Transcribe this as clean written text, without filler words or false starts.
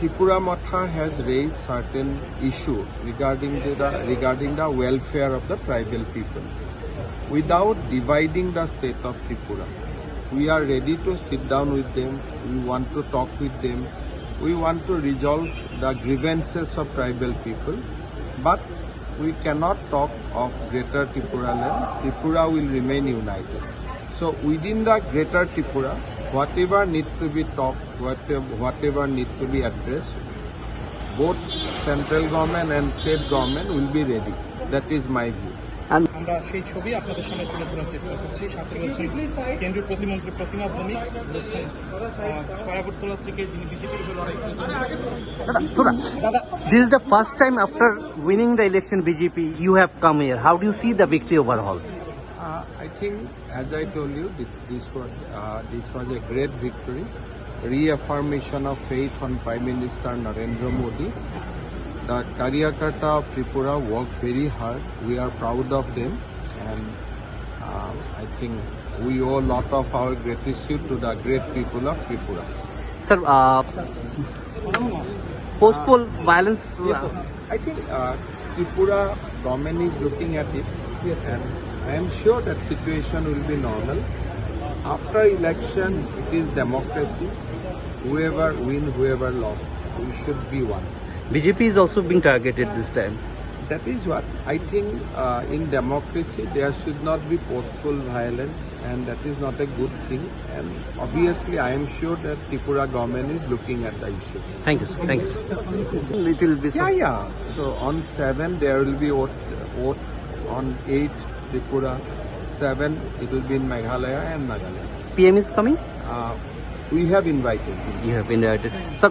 Tripura Matha has raised certain issue regarding the welfare of the tribal people. Without dividing the state of Tripura, we are ready to sit down with them. We want to talk with them. We want to resolve the grievances of tribal people, but we cannot talk of Greater Tripura land. Tripura will remain united. So within the Greater Tripura, whatever need to be talked, whatever need to be addressed, both central government and state government will be ready. That is my view. আমরা সেই ছবি আপনাদের সামনে তুলে ধরার চেষ্টা করছি। সাথে রয়েছেন কেন্দ্রীয় প্রতিমন্ত্রী প্রতিমা ভৌমিক, রয়েছেন আগরতলা থেকে যিনি বিজেপির হয়ে লড়াই করছেন। This is the first time after winning the election BJP you have come here. How do you see the victory overall? I think, as I told you, this was a great victory, reaffirmation of faith on Prime Minister Narendra Modi. The Karyakarta of Tripura worked very hard. We are proud of them, and I think we owe a lot of our gratitude to the great people of Tripura. Sir, post-poll violence. I think Tripura government is looking at it, and I am sure that situation will be normal. After election, it is democracy. Whoever win, whoever lost, we should be one. BJP is also being targeted this time. That is what I think. In democracy, there should not be post-poll violence, and that is not a good thing. And obviously, I am sure that Tripura government is looking at the issue. Thank you, sir. Thank you, sir. Little bit. Yeah. So on 7 there will be vote. On 8 Tripura, 7 it will be in Meghalaya and Nagaland. PM is coming? We have invited him. You have invited. Sir,